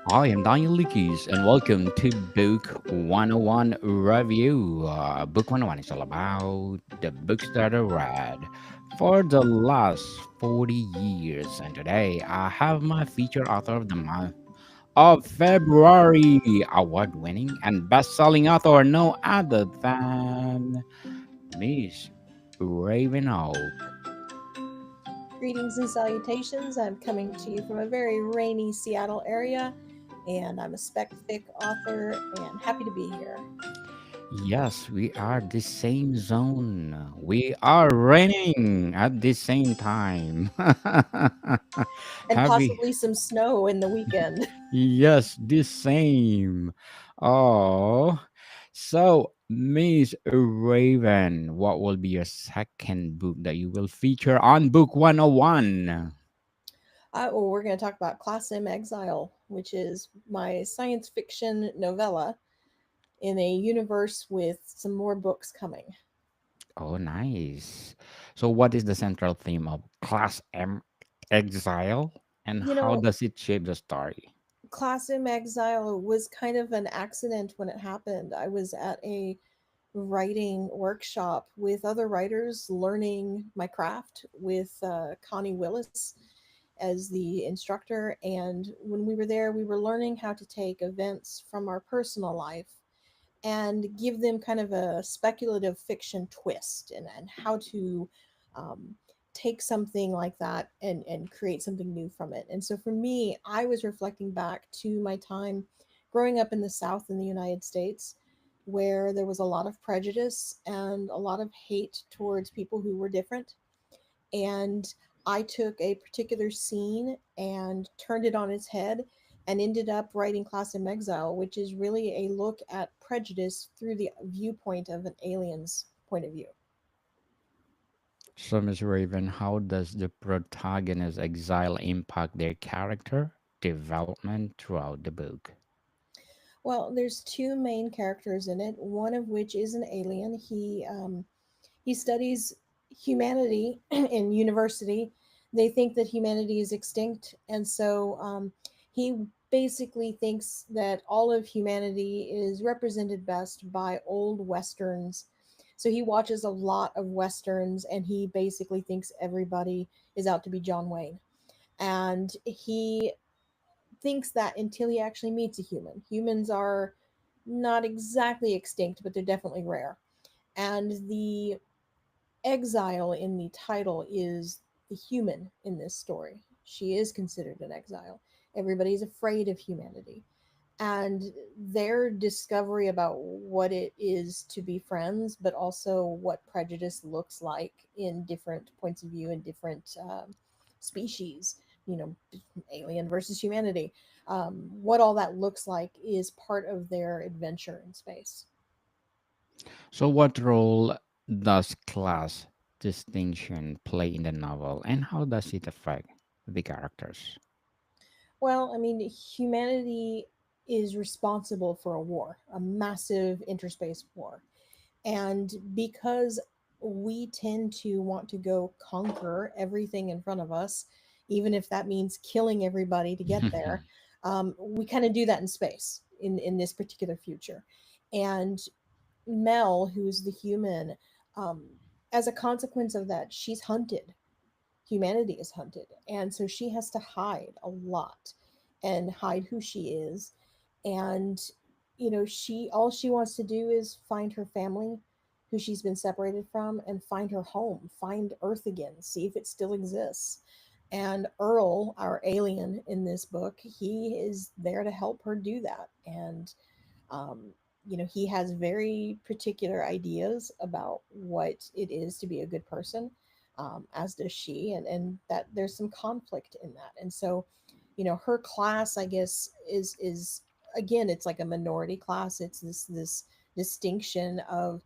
I am Daniel Lucas, and welcome to Book 101 Review. Book 101 is all about the books that I read for the last 40 years. And today I have my featured author of the month of February, award winning and best selling author, no other than Miss Raven Oak. Greetings and salutations. I'm coming to you from a very rainy Seattle area, and I'm a spec fic author and happy to be here. Yes, we are the same zone. We are raining at the same time. And Happy. possibly some snow in the weekend. Yes, the same. Oh, so Miss Raven, what will be your second book that you will feature on Book 101? Well, we're going to talk about Class M Exile, which is my science fiction novella in a universe with some more books coming. Oh, nice. So, what is the central theme of Class M Exile, and You how know, does it shape the story? Class M Exile was kind of an accident when it happened. I was at a writing workshop with other writers learning my craft with Connie Willis as the instructor. And when we were there, we were learning how to take events from our personal life and give them kind of a speculative fiction twist and how to um, take something like that and create something new from it. And so for me, I was reflecting back to my time growing up in the South in the United States, where there was a lot of prejudice and a lot of hate towards people who were different. And I took a particular scene and turned it on its head and ended up writing Class in Exile, which is really a look at prejudice through the viewpoint of an alien's point of view. So, Miss Raven, how does the protagonist's exile impact their character development throughout the book? Well, there's two main characters in it. One of which is an alien. He studies humanity in university. They think that humanity is extinct, and so he basically thinks that all of humanity is represented best by old westerns. So he watches a lot of westerns, and he basically thinks everybody is out to be John Wayne. And he thinks that until he actually meets a human. Humans are not exactly extinct, but they're definitely rare. And the exile in the title is the human in this story. She is considered an exile. Everybody's afraid of humanity. And their discovery about what it is to be friends, but also what prejudice looks like in different points of view and different species, you know, alien versus humanity, what all that looks like is part of their adventure in space. So, what role does class distinction play in the novel, and how does it affect the characters? Well, I mean, humanity is responsible for a war, a massive interspace war. And because we tend to want to go conquer everything in front of us, even if that means killing everybody to get there, we kind of do that in space in this particular future. And Mel, who's the human, um, as a consequence of that, she's hunted. Humanity is hunted. And so she has to hide a lot and hide who she is. And, she all she wants to do is find her family who she's been separated from and find her home, find Earth again, see if it still exists. And Earl, our alien in this book, he is there to help her do that. And um, he has very particular ideas about what it is to be a good person, as does she, and that there's some conflict in that. And so, her class, I guess, is again, it's like a minority class. It's this distinction of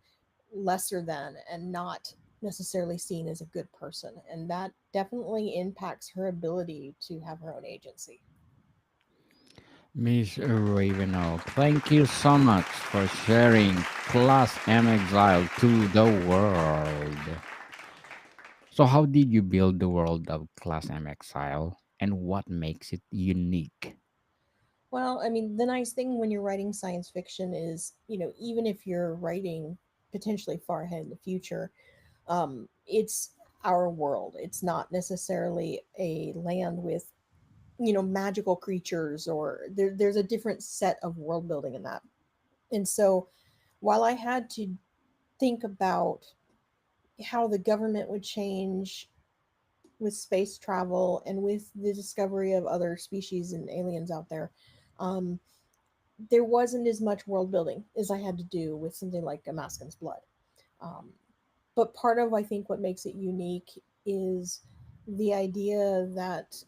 lesser than and not necessarily seen as a good person, and that definitely impacts her ability to have her own agency. Miss Ravenoak, thank you so much for sharing Class M Exile to the world. So, how did you build the world of Class M Exile, and what makes it unique? Well, I mean, the nice thing when you're writing science fiction is, even if you're writing potentially far ahead in the future, it's our world. It's not necessarily a land with, magical creatures, or there's a different set of world building in that. And so while I had to think about how the government would change with space travel and with the discovery of other species and aliens out there, um, there wasn't as much world building as I had to do with something like A Maskin's Blood. Um, but part of, I think, what makes it unique is the idea that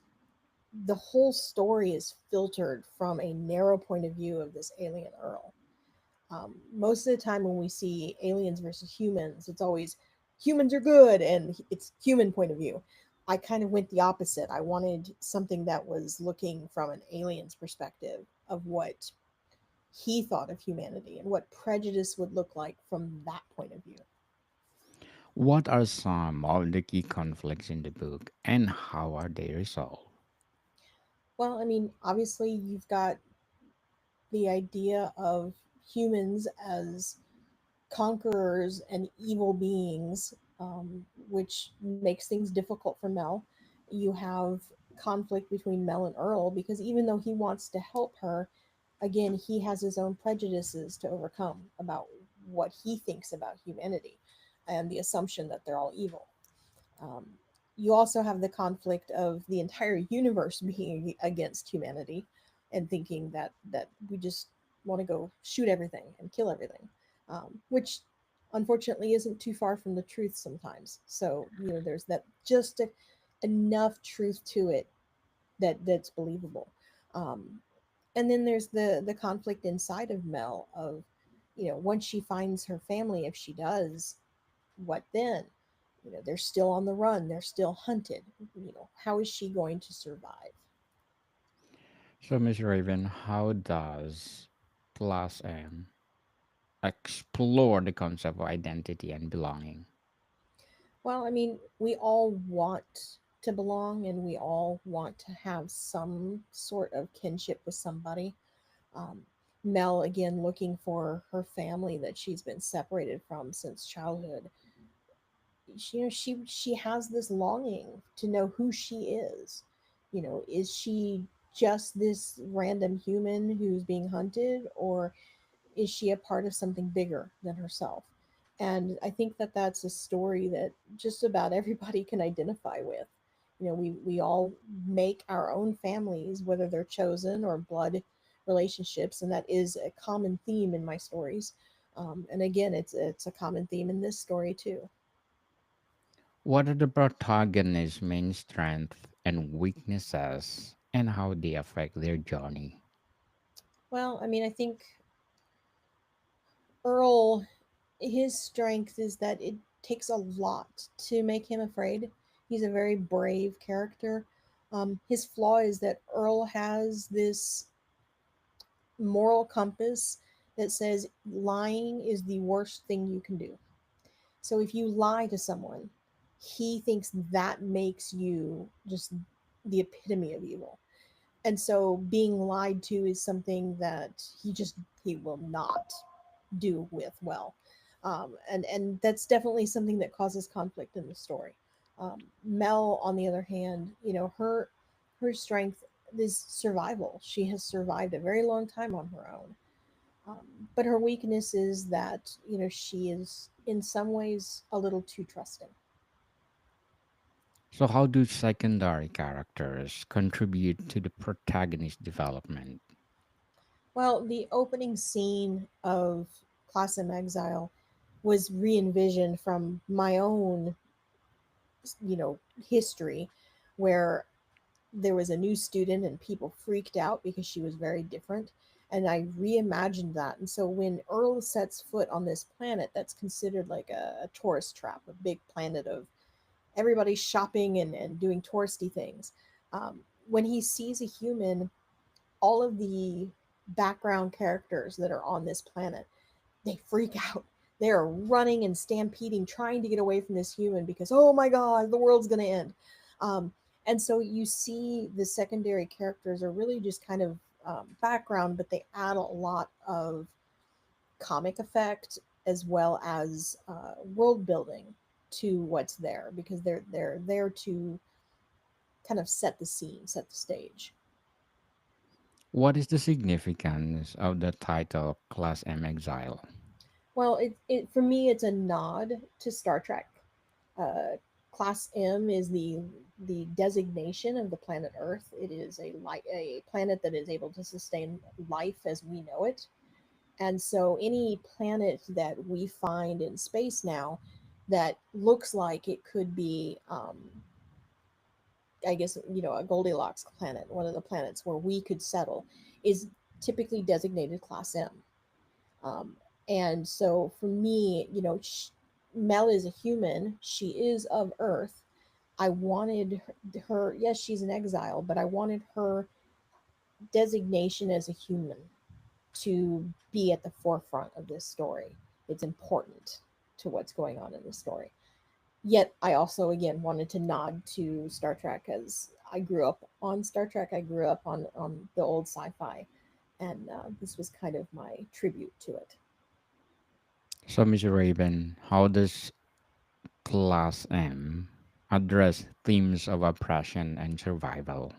the whole story is filtered from a narrow point of view of this alien Earl. Most of the time, when we see aliens versus humans, it's always humans are good and it's human point of view. I kind of went the opposite. I wanted something that was looking from an alien's perspective of what he thought of humanity and what prejudice would look like from that point of view. What are some of the key conflicts in the book and how are they resolved? Well, I mean, obviously, you've got the idea of humans as conquerors and evil beings, which makes things difficult for Mel. You have conflict between Mel and Earl because even though he wants to help her, again, he has his own prejudices to overcome about what he thinks about humanity and the assumption that they're all evil. Um, you also have the conflict of the entire universe being against humanity and thinking that we just want to go shoot everything and kill everything, which unfortunately isn't too far from the truth sometimes. So there's that just enough truth to it that's believable. Um, and then there's the conflict inside of Mel of, once she finds her family, if she does, what then? They're still on the run, they're still hunted. How is she going to survive? So, Miss Raven, how does Plus M explore the concept of identity and belonging? Well, I mean, we all want to belong and we all want to have some sort of kinship with somebody. um, Mel, again, looking for her family that she's been separated from since childhood. She has this longing to know who she is. Is she just this random human who's being hunted, or is she a part of something bigger than herself? And I think that that's a story that just about everybody can identify with. We all make our own families, whether they're chosen or blood relationships, and that is a common theme in my stories. And again, it's a common theme in this story too. What are the protagonist's main strengths and weaknesses and how they affect their journey? Well, I mean, I think Earl, his strength is that it takes a lot to make him afraid. He's a very brave character. His flaw is that Earl has this moral compass that says lying is the worst thing you can do. So if you lie to someone, he thinks that makes you just the epitome of evil. And so being lied to is something that he will not do with well. And that's definitely something that causes conflict in the story. Mel, on the other hand, her strength is survival. She has survived a very long time on her own. But her weakness is that she is in some ways a little too trusting. So, how do secondary characters contribute to the protagonist's development? Well, the opening scene of Class in Exile was re-envisioned from my own history, where there was a new student and people freaked out because she was very different. And I reimagined that. And so when Earl sets foot on this planet that's considered like a tourist trap, a big planet of everybody shopping and doing touristy things, when he sees a human, all of the background characters that are on this planet, they freak out. They are running and stampeding, trying to get away from this human because, oh my God, the world's going to end. Um, and so you see the secondary characters are really just kind of background, but they add a lot of comic effect as well as world building to what's there because they're there to kind of set the scene, set the stage. What is the significance of the title Class M Exile? Well, it for me it's a nod to Star Trek. Uh, Class M is the designation of the planet Earth. It is a planet that is able to sustain life as we know it. And so any planet that we find in space now that looks like it could be, I guess, a Goldilocks planet, one of the planets where we could settle, is typically designated Class M. Um, and so for me, Mel is a human. She is of Earth. I wanted her, yes, she's an exile, but I wanted her designation as a human to be at the forefront of this story. It's important to what's going on in the story. Yet I also again wanted to nod to Star Trek as I grew up on Star Trek. I grew up on the old sci-fi, and this was kind of my tribute to it. So, Miss Raven, how does Class M address themes of oppression and survival?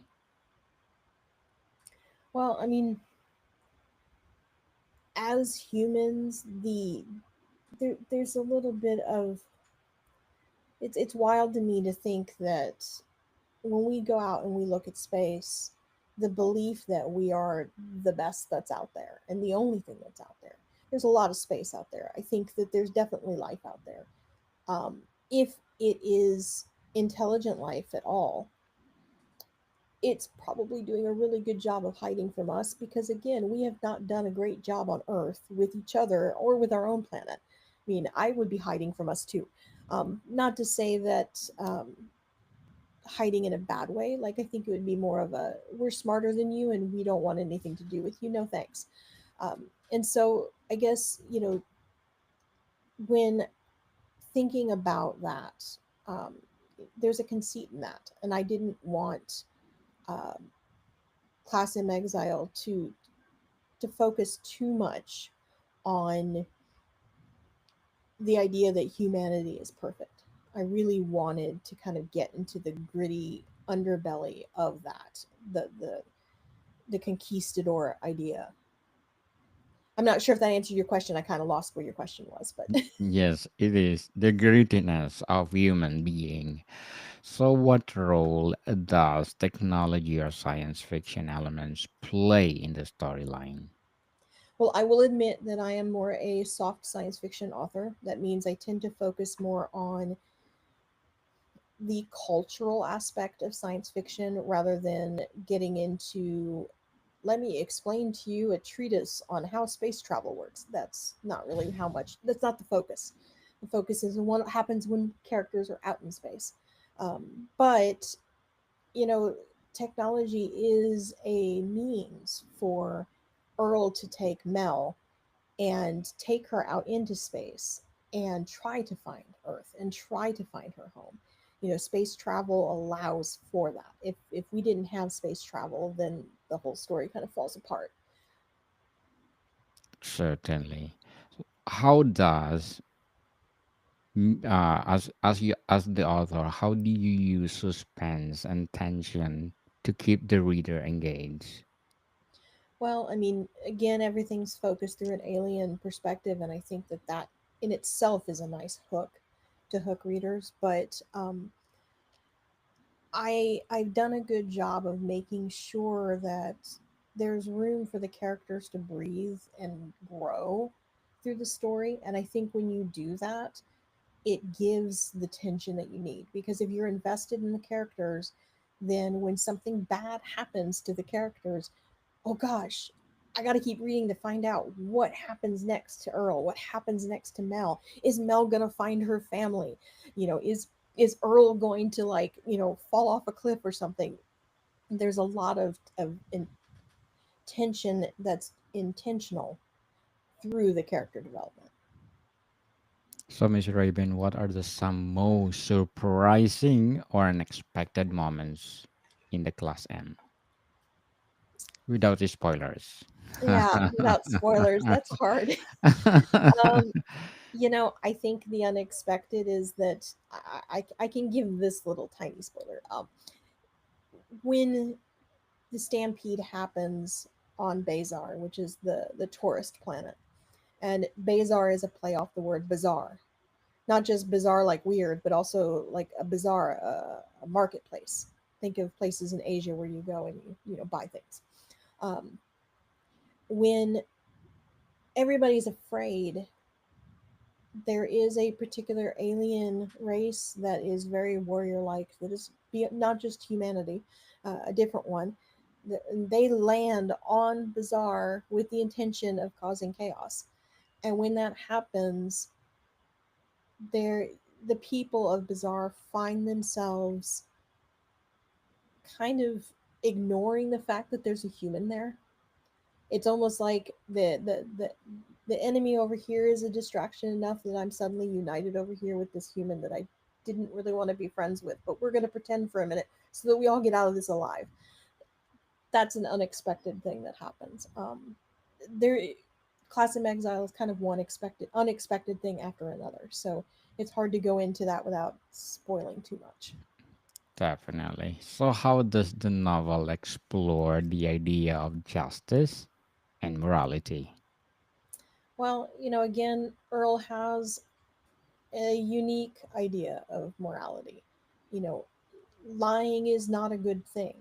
Well, I mean, as humans, there's a little bit of it's wild to me to think that when we go out and we look at space, the belief that we are the best that's out there and the only thing that's out there. There's a lot of space out there. I think that there's definitely life out there. Um, if it is intelligent life at all, it's probably doing a really good job of hiding from us because, again, we have not done a great job on Earth with each other or with our own planet. I mean, I would be hiding from us too. Not to say that hiding in a bad way. Like, I think it would be more of a we're smarter than you and we don't want anything to do with you. No thanks. And so I guess, when thinking about that, um, there's a conceit in that. And I didn't want um, Class M Exile to focus too much on the idea that humanity is perfect. I really wanted to kind of get into the gritty underbelly of that, the conquistador idea. I'm not sure if that answered your question. I kind of lost where your question was, but Yes, it is the grittiness of human being. So, what role does technology or science fiction elements play in the storyline? well, I will admit that I am more a soft science fiction author. That means I tend to focus more on the cultural aspect of science fiction rather than getting into let me explain to you a treatise on how space travel works. That's not really how much, that's not the focus. The focus is on what happens when characters are out in space. But, you know, technology is a means for Earl to take Mel and take her out into space and try to find Earth and try to find her home. Space travel allows for that. If we didn't have space travel, then the whole story kind of falls apart. Certainly. How does as the author, how do you use suspense and tension to keep the reader engaged? Well, I mean, again, everything's focused through an alien perspective, and I think that that in itself is a nice hook to hook readers. But I've done a good job of making sure that there's room for the characters to breathe and grow through the story. And I think when you do that, it gives the tension that you need. Because if you're invested in the characters, then when something bad happens to the characters, oh gosh, I got to keep reading to find out what happens next to Earl, what happens next to Mel. Is Mel going to find her family? Is Earl going to fall off a cliff or something? There's a lot of tension that's intentional through the character development. So, Miss Raven, what are the some most surprising or unexpected moments in the Class M? Without the spoilers. Yeah, without spoilers, that's hard. um, I think the unexpected is that I can give this little tiny spoiler. When the stampede happens on Bazar, which is the tourist planet, and Bazar is a play off the word bazaar, not just bizarre like weird, but also like a bazaar, a marketplace. Think of places in Asia where you go and you buy things. Um, when everybody's afraid, there is a particular alien race that is very warrior like, that is not just humanity, a different one. They land on Bazaar with the intention of causing chaos. And when that happens, there the people of Bazaar find themselves kind of ignoring the fact that there's a human there. It's almost like the enemy over here is a distraction enough that I'm suddenly united over here with this human that I didn't really want to be friends with, but we're going to pretend for a minute so that we all get out of this alive. That's an unexpected thing that happens. There, Class of Exile is kind of one unexpected thing after another, so it's hard to go into that without spoiling too much. Definitely. So, how does the novel explore the idea of justice and morality? Well, again, Earl has a unique idea of morality. You know, Lying is not a good thing.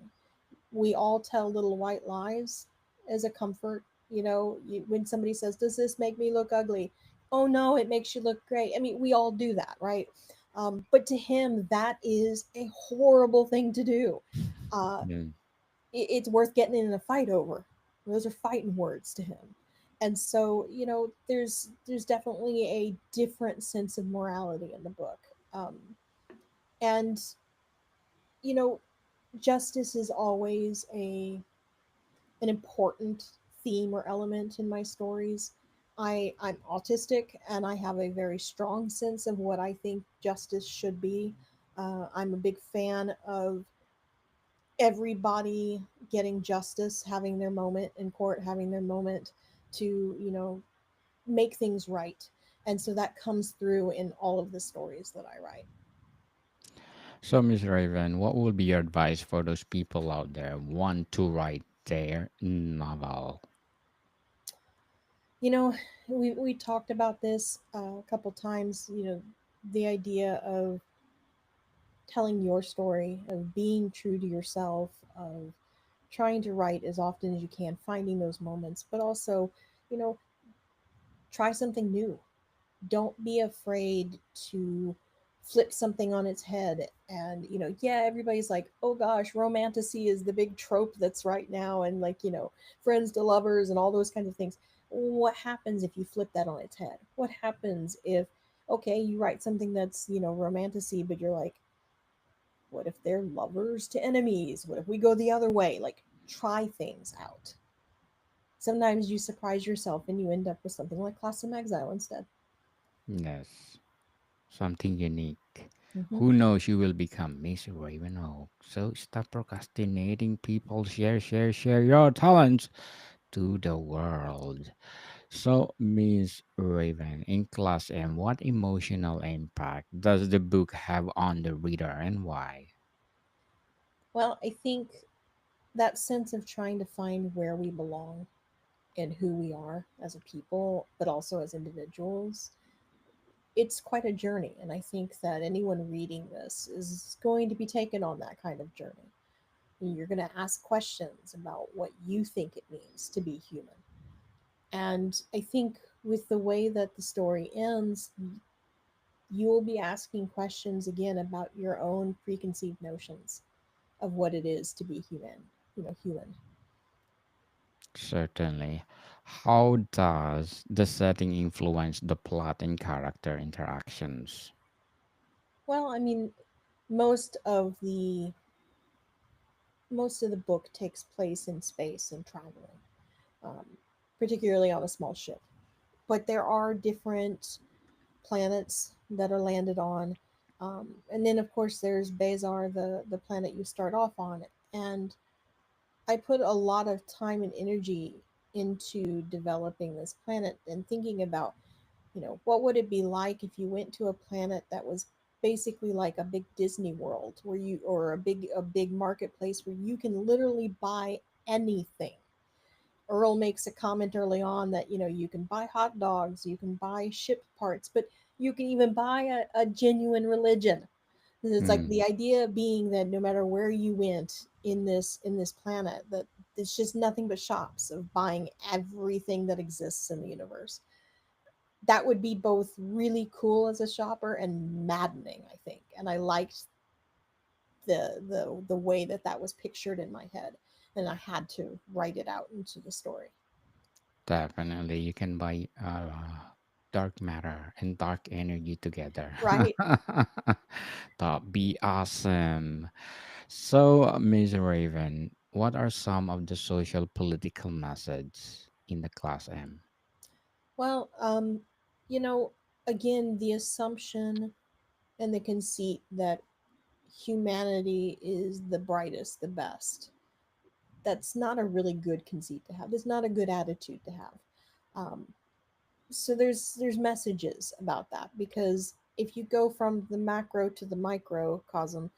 We all tell little white lies as a comfort. When somebody says, "Does this make me look ugly?" Oh no, it makes you look great. I mean, we all do that, right? But to him, that is a horrible thing to do. Uh, Mm. it's worth getting in a fight over. Those are fighting words to him. And so, there's definitely a different sense of morality in the book. Um, and you know, Justice is always a an important theme or element in my stories. I'm autistic and I have a very strong sense of what I think justice should be. I'm a big fan of everybody getting justice, having their moment in court, having their moment to, make things right. And so that comes through in all of the stories that I write. So, Miss Raven, what would be your advice for those people out there who want to write their novel? You know, we talked about this a couple times, the idea of telling your story, of being true to yourself, of trying to write as often as you can, finding those moments, but also, you know, try something new. Don't be afraid to flip something on its head. And yeah, everybody's like, oh gosh, romantasy is the big trope that's right now, and like, friends to lovers and all those kinds of things. What happens if you flip that on its head? What happens if, okay, you write something that's, romantasy, but you're like, what if they're lovers to enemies? What if we go the other way? Like, try things out. Sometimes you surprise yourself and you end up with something like Class of Exile instead. Yes, something unique. Hmm. Who knows you will become Miss Raven Oak. So stop procrastinating, people. Share, share, share your talents to the world. So, Miss Raven, in Class M, what emotional impact does the book have on the reader and why? Well, I think that sense of trying to find where we belong and who we are as a people, but also as individuals, it's quite a journey. And I think that anyone reading this is going to be taken on that kind of journey. You're going to ask questions about what you think it means to be human. And I think with the way that the story ends, you will be asking questions again about your own preconceived notions of what it is to be human. Certainly. How does the setting influence the plot and character interactions? Well, I mean, most of the most of the book takes place in space and traveling, um, particularly on a small ship. But there are different planets that are landed on, and then of course there's Bazar, the planet you start off on, and I put a lot of time and energy into developing this planet and thinking about, what would it be like if you went to a planet that was basically like a big Disney World where you or a big marketplace where you can literally buy anything. Earl makes a comment early on that, you can buy hot dogs, you can buy ship parts, but you can even buy a genuine religion. It's like Hmm. the idea being that no matter where you went in this planet, that it's just nothing but shops of buying everything that exists in the universe. That would be both really cool as a shopper and maddening, I think. And I liked the way that that was pictured in my head, and I had to write it out into the story. Definitely, you can buy dark matter and dark energy together. Right. That'd be awesome. So, Ms. Raven, what are some of the social political messages in the Class M? Well, you know, again, the assumption and the conceit that humanity is the brightest, the best. That's not a really good conceit to have. It's not a good attitude to have. Um, so there's messages about that, because if you go from the macro to the microcosm,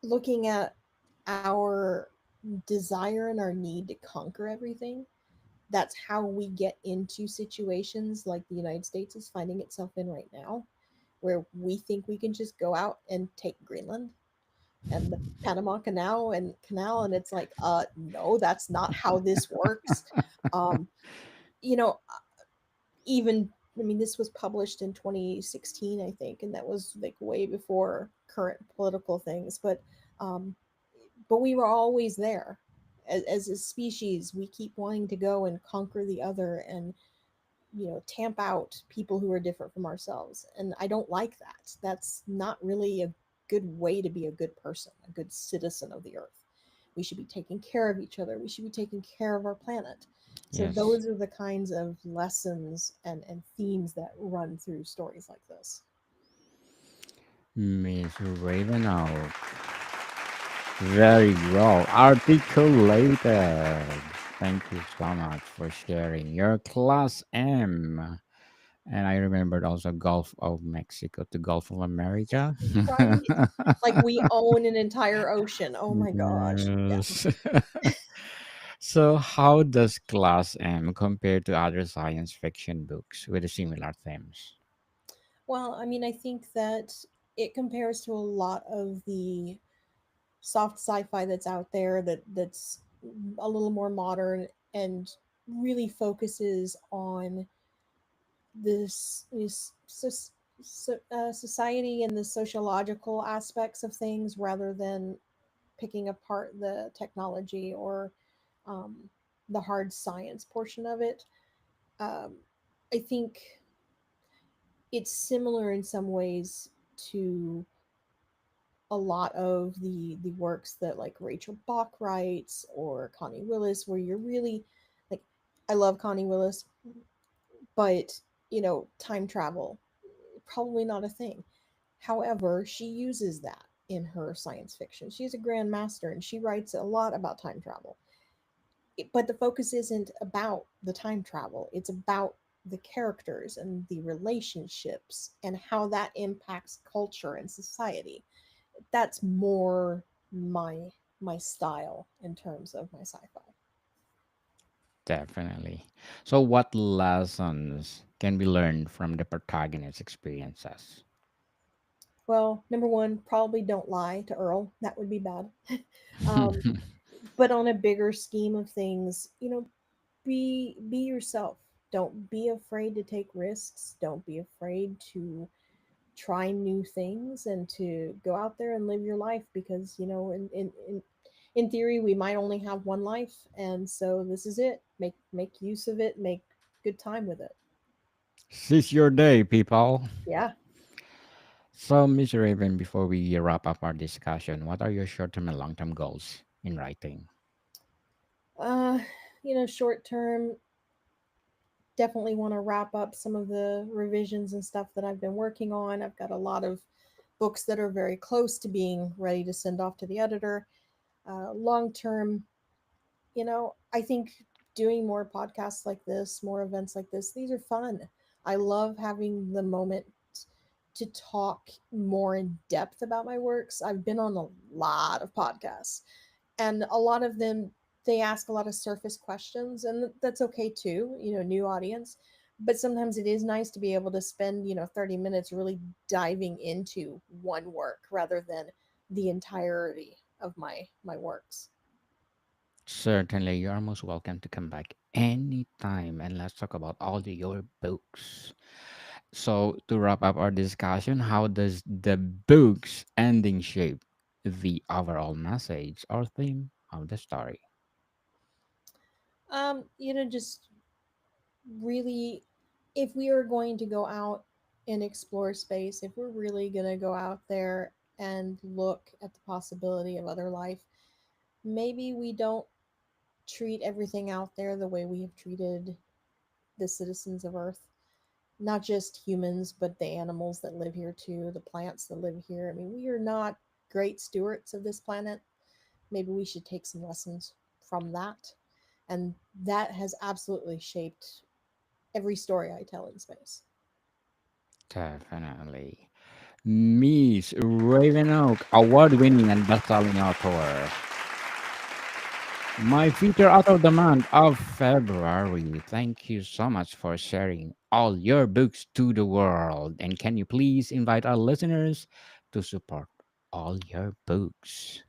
looking at our desire and our need to conquer everything, that's how we get into situations like the United States is finding itself in right now, where we think we can just go out and take Greenland and the Panama Canal, and it's like, no, that's not how this works. Um, you know, even I mean, this was published in 2016, I think, and that was like way before current political things. Um, but we were always there. As a species, we keep wanting to go and conquer the other, and tamp out people who are different from ourselves. And I don't like that. That's not really a good way to be a good person, a good citizen of the earth. We should be taking care of each other. We should be taking care of our planet. So Yes, those are the kinds of lessons and themes that run through stories like this. Miss Raven Oak. Very well articulated. Thank you so much for sharing your Class M. And I remembered also Gulf of Mexico to Gulf of America. Right? Like we own an entire ocean. Oh my gosh. Yeah. Yes. So, how does Class M compare to other science fiction books with similar themes? Well, I mean, I think that it compares to a lot of the soft sci-fi that's out there, that's a little more modern and really focuses on this society and the sociological aspects of things, rather than picking apart the technology or um, the hard science portion of it. um, I think it's similar in some ways to a lot of the works that like Rachel Bach writes or Connie Willis, where you're really like, I love Connie Willis, but time travel probably not a thing. However, she uses that in her science fiction. She's a grandmaster and she writes a lot about time travel. But the focus isn't about the time travel. It's about the characters and the relationships and how that impacts culture and society. That's more my style in terms of my sci-fi. Definitely. So, what lessons can be learned from the protagonist's experiences? Well, number one, probably don't lie to Earl. That would be bad. um, but on a bigger scheme of things, be yourself. Don't be afraid to take risks. Don't be afraid to try new things and to go out there and live your life, because in theory we might only have one life, and so this is it. Make use of it. Make good time with it. Seize your day, people. Yeah. So, Mr. Raven, before we wrap up our discussion, what are your short term and long term goals in writing? uh Short term, definitely want to wrap up some of the revisions and stuff that I've been working on. I've got a lot of books that are very close to being ready to send off to the editor. Long term, I think doing more podcasts like this, more events like this, these are fun. I love having the moment to talk more in depth about my works. I've been on a lot of podcasts, and a lot of them, they ask a lot of surface questions, and that's okay too, new audience. But sometimes it is nice to be able to spend 30 minutes really diving into one work rather than the entirety of my works. Certainly, you are most welcome to come back anytime and let's talk about all your books. So, to wrap up our discussion, how does the book's ending shape the overall message or theme of the story? Just really, if we are going to go out and explore space, if we're really going to go out there and look at the possibility of other life, maybe we don't treat everything out there the way we have treated the citizens of Earth. Not just humans, but the animals that live here too, the plants that live here. I mean, we are not great stewards of this planet. Maybe we should take some lessons from that. And that has absolutely shaped every story I tell in space. Definitely. Miss Raven Oak, award winning and best selling author. My feature author of the month of February. Thank you so much for sharing all your books to the world. And can you please invite our listeners to support all your books?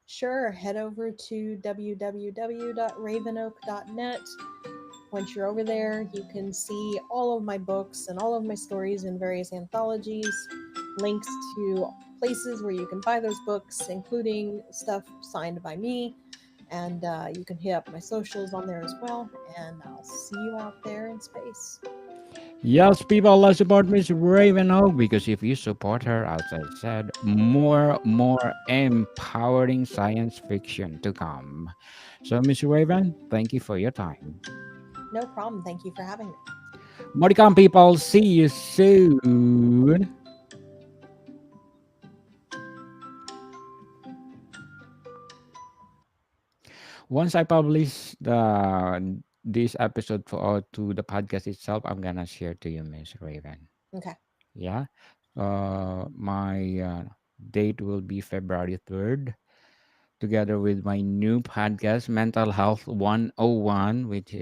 Sure, head over to www.ravenoak.net. Once you're over there, you can see all of my books and all of my stories in various anthologies, links to places where you can buy those books, including stuff signed by me. And you can hit up my socials on there as well. And I'll see you out there in space. Yes, people, let's support Miss Raven Oak because if you support her, as I said, more empowering science fiction to come. So, Miss Raven, thank you for your time. No problem. Thank you for having me. More to come, people. See you soon. Once I publish this episode to the podcast itself, I'm gonna share to you, Miss Raven. Okay. Yeah. My date will be February 3rd, together with my new podcast, Mental Health 101, which